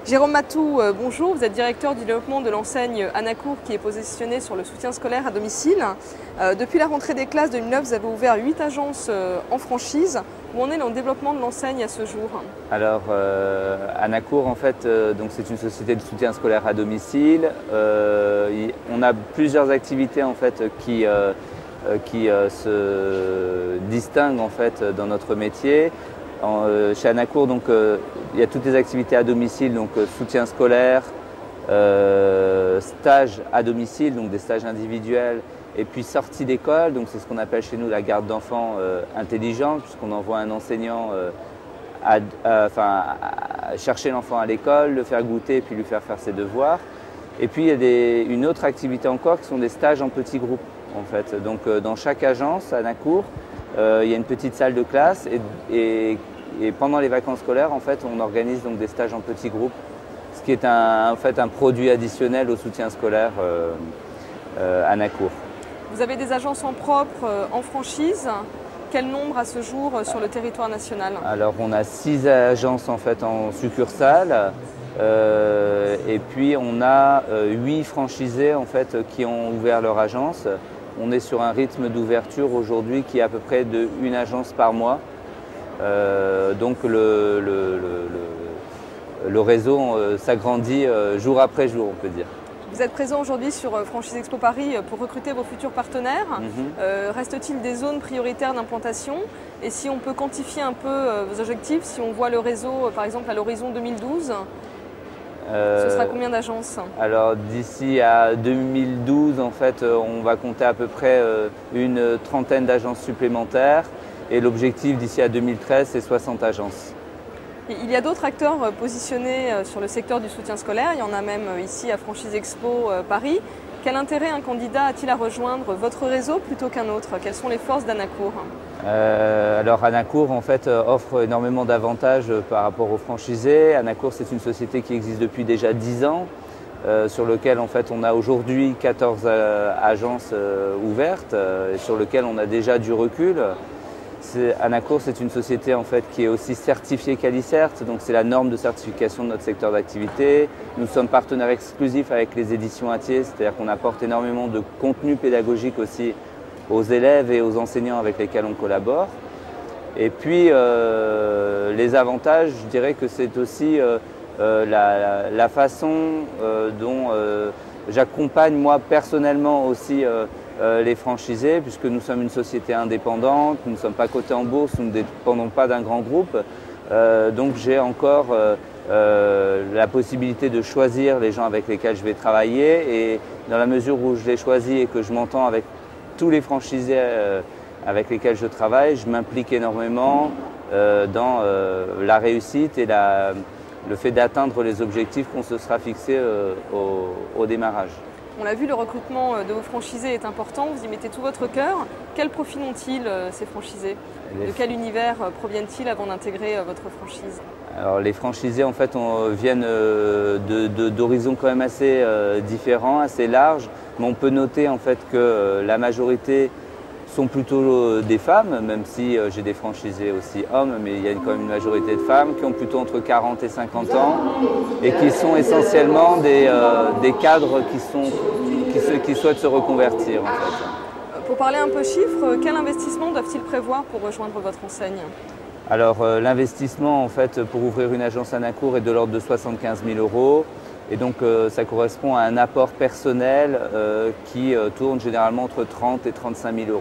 Jérôme Matou, bonjour, vous êtes directeur du développement de l'enseigne Anacour qui est positionnée sur le soutien scolaire à domicile. Depuis la rentrée des classes 2009, vous avez ouvert 8 agences en franchise. Où en est le développement de l'enseigne à ce jour? Alors, Anacour, en fait, c'est une société de soutien scolaire à domicile. On a plusieurs activités en fait, qui se distinguent en fait, dans notre métier. Chez Anacour, il y a toutes les activités à domicile, donc soutien scolaire, stages à domicile, donc des stages individuels, et puis sortie d'école, donc c'est ce qu'on appelle chez nous la garde d'enfants intelligente, puisqu'on envoie un enseignant chercher l'enfant à l'école, le faire goûter, puis lui faire faire ses devoirs. Et puis il y a une autre activité encore qui sont des stages en petits groupes, en fait. Donc dans chaque agence, à Anacour, il y a une petite salle de classe et pendant les vacances scolaires, en fait, on organise donc des stages en petits groupes, ce qui est en fait un produit additionnel au soutien scolaire à Anacour. Vous avez des agences en propre, en franchise. Quel nombre à ce jour sur le territoire national? Alors on a 6 agences en fait en succursale et puis on a 8 franchisés en fait qui ont ouvert leur agence. On est sur un rythme d'ouverture aujourd'hui qui est à peu près de 1 agence par mois. Donc le réseau s'agrandit jour après jour, on peut dire. Vous êtes présent aujourd'hui sur Franchise Expo Paris pour recruter vos futurs partenaires. Reste-t-il des zones prioritaires d'implantation? Et si on peut quantifier un peu vos objectifs, si on voit le réseau par exemple à l'horizon 2012, ce sera combien d'agences? Alors d'ici à 2012, en fait, on va compter à peu près une trentaine d'agences supplémentaires. Et l'objectif d'ici à 2013, c'est 60 agences. Il y a d'autres acteurs positionnés sur le secteur du soutien scolaire. Il y en a même ici à Franchise Expo Paris. Quel intérêt un candidat a-t-il à rejoindre votre réseau plutôt qu'un autre? Quelles sont les forces d'Anacour? Alors Anacour en fait offre énormément d'avantages par rapport aux franchisés. Anacour, c'est une société qui existe depuis déjà 10 ans. Sur lequel en fait on a aujourd'hui 14 agences ouvertes et sur lequel on a déjà du recul. Anacour, c'est une société en fait qui est aussi certifiée CALICERT, donc c'est la norme de certification de notre secteur d'activité. Nous sommes partenaires exclusifs avec les éditions Hatier, c'est-à-dire qu'on apporte énormément de contenu pédagogique aussi aux élèves et aux enseignants avec lesquels on collabore. Et puis les avantages, je dirais que c'est aussi la façon dont j'accompagne moi personnellement aussi les franchisés, puisque nous sommes une société indépendante, nous ne sommes pas cotés en bourse, nous ne dépendons pas d'un grand groupe. Donc j'ai encore la possibilité de choisir les gens avec lesquels je vais travailler et dans la mesure où je les choisis et que je m'entends avec tous les franchisés avec lesquels je travaille, je m'implique énormément dans la réussite et le fait d'atteindre les objectifs qu'on se sera fixés au démarrage. On l'a vu, le recrutement de vos franchisés est important, vous y mettez tout votre cœur. Quel profil ont-ils ces franchisés? De quel univers proviennent-ils avant d'intégrer votre franchise? Alors les franchisés en fait viennent d'horizons quand même assez différents, assez larges, mais on peut noter en fait que la majorité sont plutôt des femmes, même si j'ai des franchisés aussi hommes, mais il y a quand même une majorité de femmes qui ont plutôt entre 40 et 50 ans et qui sont essentiellement des cadres qui souhaitent se reconvertir. En fait. Pour parler un peu chiffres, quel investissement doivent-ils prévoir pour rejoindre votre enseigne? Alors l'investissement en fait pour ouvrir une agence Anacour est de l'ordre de 75 000 €. Et donc ça correspond à un apport personnel qui tourne généralement entre 30 et 35 000 €.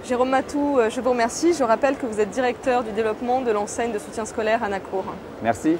Jérôme Matou, je vous remercie. Je rappelle que vous êtes directeur du développement de l'enseigne de soutien scolaire Anacour. Merci.